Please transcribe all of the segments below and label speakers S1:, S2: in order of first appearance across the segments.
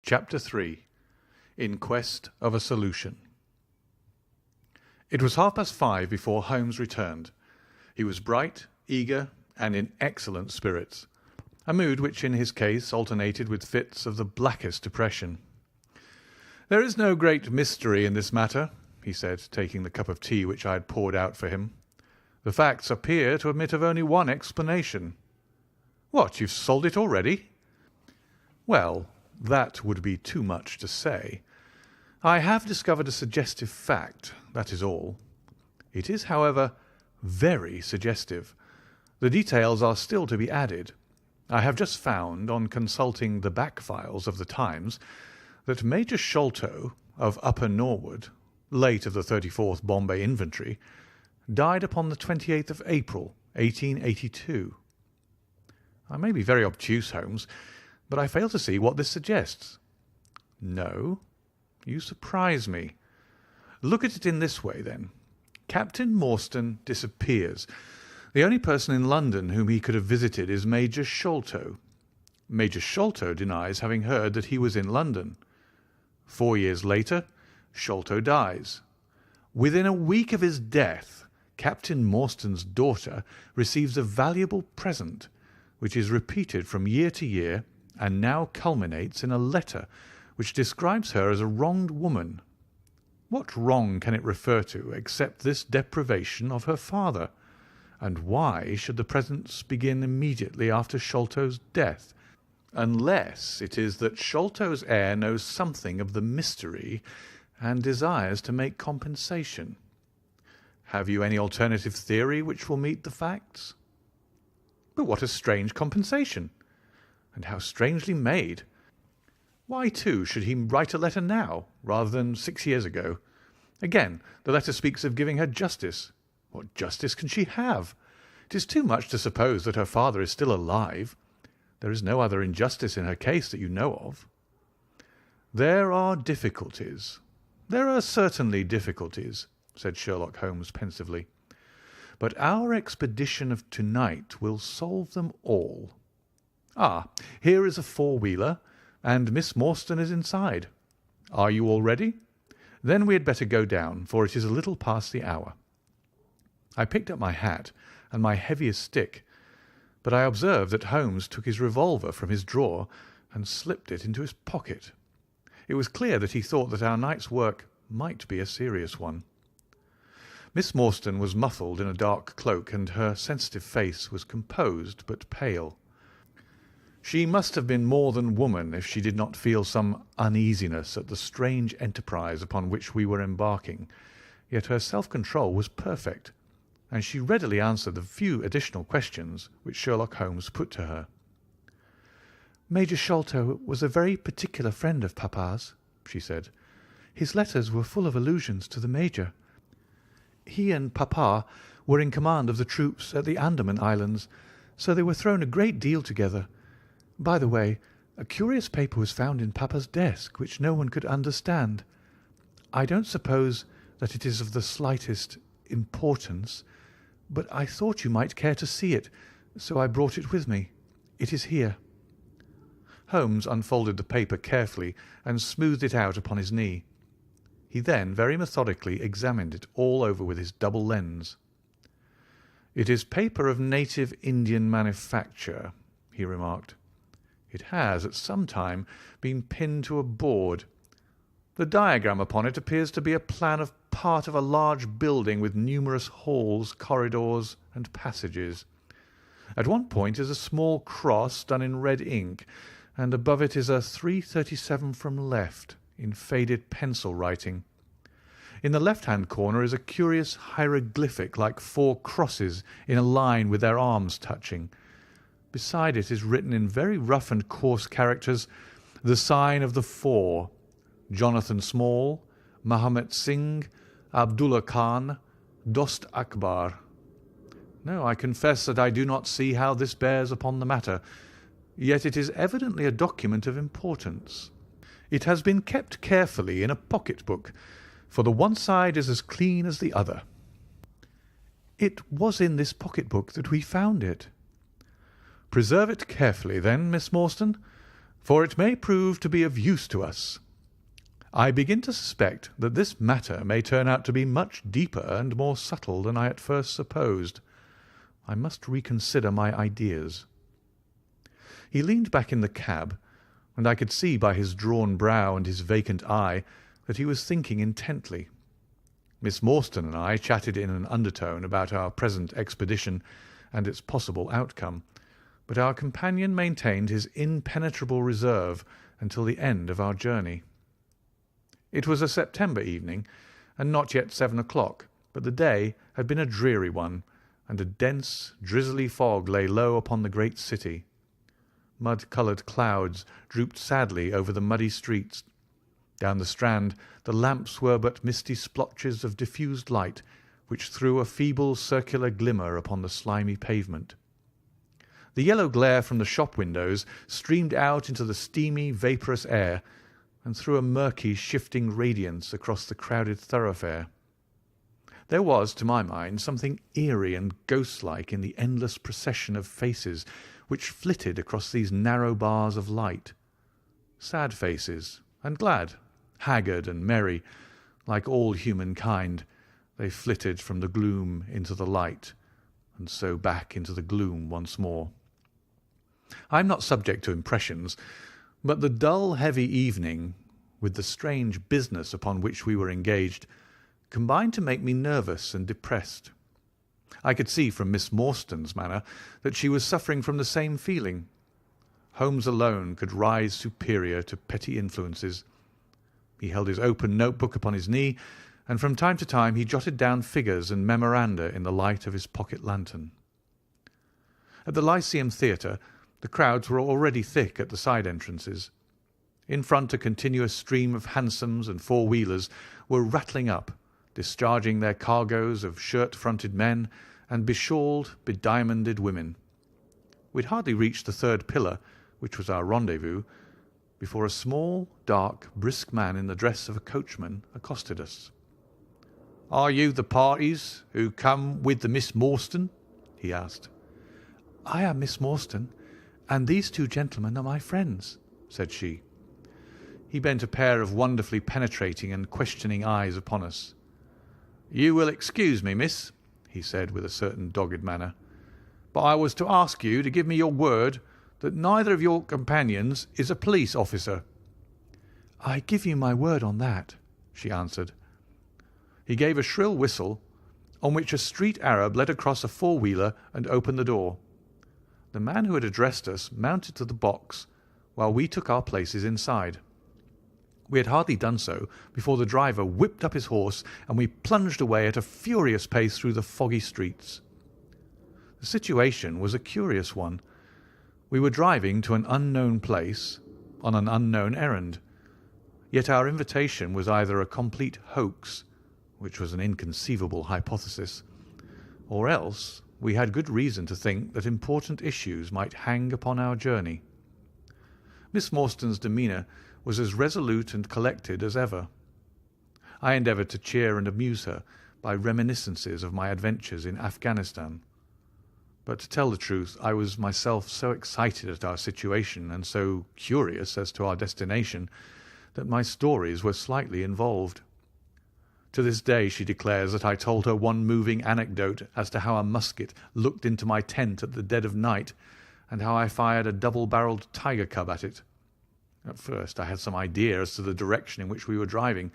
S1: Chapter 3. In Quest of a Solution. It was 5:30 before Holmes returned. He was bright, eager, and in excellent spirits, a mood which in his case alternated with fits of the blackest depression. "There is no great mystery in this matter," he said, taking the cup of tea which I had poured out for him. "The facts appear to admit of only one explanation." "What, you've solved it already?" "Well, that would be too much to say. I have discovered a suggestive fact, that is all. It is, however, very suggestive. The details are still to be added. I have just found, on consulting the back files of the Times, that Major Sholto, of Upper Norwood, late of the 34th Bombay Infantry, died upon the 28th of April, 1882. I may be very obtuse, Holmes, but I fail to see what this suggests." "No? You surprise me. Look at it in this way, then. Captain Morstan disappears. The only person in London whom he could have visited is Major Sholto. Major Sholto denies having heard that he was in London. 4 years later, Sholto dies. Within a week of his death, Captain Morstan's daughter receives a valuable present, which is repeated from year to year, and now culminates in a letter which describes her as a wronged woman. What wrong can it refer to except this deprivation of her father? And why should the presents begin immediately after Sholto's death, unless it is that Sholto's heir knows something of the mystery and desires to make compensation? Have you any alternative theory which will meet the facts?" "But what a strange compensation! And how strangely made! Why, too, should he write a letter now, rather than 6 years ago? Again, the letter speaks of giving her justice. What justice can she have? It is too much to suppose that her father is still alive. There is no other injustice in her case that you know of." "There are difficulties. There are certainly difficulties," said Sherlock Holmes pensively. "But our expedition of tonight will solve them all. Ah, here is a four-wheeler, and Miss Morstan is inside. Are you all ready? Then we had better go down, for it is a little past the hour." I picked up my hat and my heaviest stick, but I observed that Holmes took his revolver from his drawer and slipped it into his pocket. It was clear that he thought that our night's work might be a serious one. Miss Morstan was muffled in a dark cloak, and her sensitive face was composed but pale. She must have been more than woman if she did not feel some uneasiness at the strange enterprise upon which we were embarking, yet her self-control was perfect, and she readily answered the few additional questions which Sherlock Holmes put to her. "Major Sholto was a very particular friend of Papa's," she said. "His letters were full of allusions to the Major. He and Papa were in command of the troops at the Andaman Islands, so they were thrown a great deal together. By the way, a curious paper was found in Papa's desk which no one could understand. I don't suppose that it is of the slightest importance, but I thought you might care to see it, so I brought it with me. It is here." Holmes unfolded the paper carefully and smoothed it out upon his knee. He then very methodically examined it all over with his double lens. "It is paper of native Indian manufacture," he remarked. "It has at some time been pinned to a board. The diagram upon it appears to be a plan of part of a large building with numerous halls, corridors, and passages. At one point is a small cross done in red ink, and above it is a 337 from left in faded pencil writing. In the left-hand corner is a curious hieroglyphic like 4 crosses in a line with their arms touching. Beside it is written in very rough and coarse characters the sign of the 4, Jonathan Small, Mahomet Singh, Abdullah Khan, Dost Akbar. No, I confess that I do not see how this bears upon the matter, yet it is evidently a document of importance. It has been kept carefully in a pocket-book, for the one side is as clean as the other." "It was in this pocket-book that we found it." "Preserve it carefully, then, Miss Morstan, for it may prove to be of use to us. I begin to suspect that this matter may turn out to be much deeper and more subtle than I at first supposed. I must reconsider my ideas." He leaned back in the cab, and I could see by his drawn brow and his vacant eye that he was thinking intently. Miss Morstan and I chatted in an undertone about our present expedition and its possible outcome, but our companion maintained his impenetrable reserve until the end of our journey. It was a September evening, and not yet 7 o'clock, but the day had been a dreary one, and a dense, drizzly fog lay low upon the great city. Mud-coloured clouds drooped sadly over the muddy streets. Down the Strand the lamps were but misty splotches of diffused light, which threw a feeble circular glimmer upon the slimy pavement. The yellow glare from the shop windows streamed out into the steamy, vaporous air, and threw a murky, shifting radiance across the crowded thoroughfare. There was, to my mind, something eerie and ghost-like in the endless procession of faces which flitted across these narrow bars of light. Sad faces, and glad, haggard and merry, like all humankind, they flitted from the gloom into the light, and so back into the gloom once more. I am not subject to impressions, but the dull, heavy evening, with the strange business upon which we were engaged, combined to make me nervous and depressed. I could see from Miss Morstan's manner that she was suffering from the same feeling. Holmes alone could rise superior to petty influences. He held his open notebook upon his knee, and from time to time he jotted down figures and memoranda in the light of his pocket lantern. At the Lyceum Theatre the crowds were already thick at the side entrances. In front a continuous stream of hansoms and four-wheelers were rattling up, discharging their cargoes of shirt-fronted men and beshawled, bediamonded women. We had hardly reached the third pillar, which was our rendezvous, before a small, dark, brisk man in the dress of a coachman accosted us. "Are you the parties who come with the Miss Morstan?" he asked. "I am Miss Morstan, and these two gentlemen are my friends," said she. He bent a pair of wonderfully penetrating and questioning eyes upon us. "You will excuse me, miss," he said with a certain dogged manner, "but I was to ask you to give me your word that neither of your companions is a police officer." "I give you my word on that," she answered. He gave a shrill whistle, on which a street Arab led across a four-wheeler and opened the door. The man who had addressed us mounted to the box, while we took our places inside. We had hardly done so before the driver whipped up his horse, and we plunged away at a furious pace through the foggy streets. The situation was a curious one. We were driving to an unknown place on an unknown errand, yet our invitation was either a complete hoax, which was an inconceivable hypothesis, or else we had good reason to think that important issues might hang upon our journey. Miss Morstan's demeanour was as resolute and collected as ever. I endeavoured to cheer and amuse her by reminiscences of my adventures in Afghanistan. But to tell the truth, I was myself so excited at our situation and so curious as to our destination that my stories were slightly involved. To this day she declares that I told her one moving anecdote as to how a musket looked into my tent at the dead of night, and how I fired a double-barrelled tiger cub at it. At first I had some idea as to the direction in which we were driving,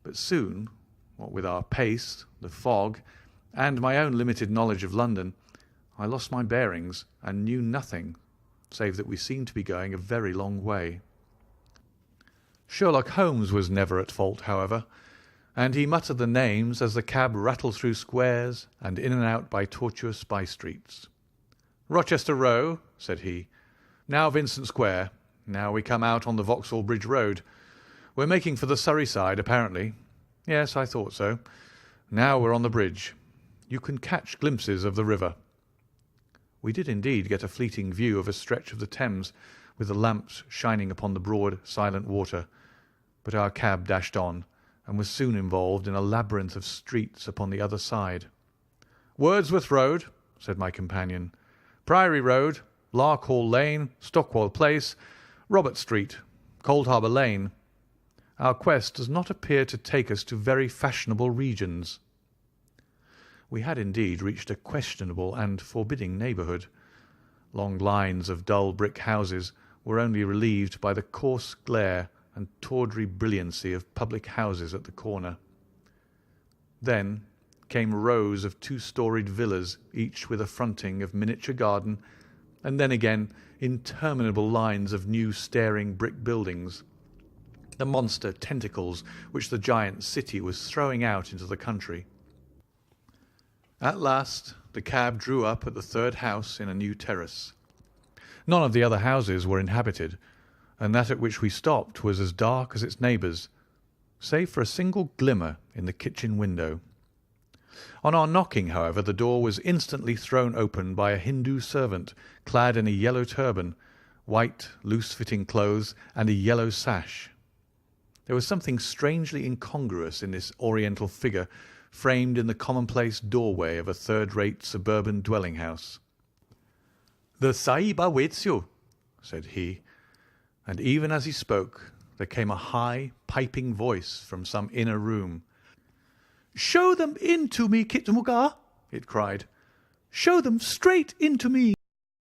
S1: but soon, what with our pace, the fog, and my own limited knowledge of London, I lost my bearings and knew nothing, save that we seemed to be going a very long way. Sherlock Holmes was never at fault, however, and he muttered the names as the cab rattled through squares and in and out by tortuous by-streets. "Rochester Row," said he. "Now Vincent Square. Now we come out on the Vauxhall Bridge Road. We're making for the Surrey side, apparently. Yes, I thought so. Now we're on the bridge. You can catch glimpses of the river." We did indeed get a fleeting view of a stretch of the Thames, with the lamps shining upon the broad, silent water, but our cab dashed on, and was soon involved in a labyrinth of streets upon the other side. "Wordsworth Road," said my companion, "Priory Road, Larkhall Lane, Stockwell Place, Robert Street, Cold Harbour Lane. Our quest does not appear to take us to very fashionable regions." We had indeed reached a questionable and forbidding neighbourhood. Long lines of dull brick houses were only relieved by the coarse glare and tawdry brilliancy of public houses at the corner. Then came rows of two-storied villas, each with a fronting of miniature garden, and then again interminable lines of new staring brick buildings, the monster tentacles which the giant city was throwing out into the country. At last the cab drew up at the third house in a new terrace. None of the other houses were inhabited, and that at which we stopped was as dark as its neighbours, save for a single glimmer in the kitchen window. On our knocking, however, the door was instantly thrown open by a Hindu servant clad in a yellow turban, white, loose-fitting clothes, and a yellow sash. There was something strangely incongruous in this oriental figure framed in the commonplace doorway of a third-rate suburban dwelling-house. "The Sahib awaits you," said he, and even as he spoke there came a high, piping voice from some inner room. "Show them in to me, Kitmuga," it cried. "Show them straight in to me."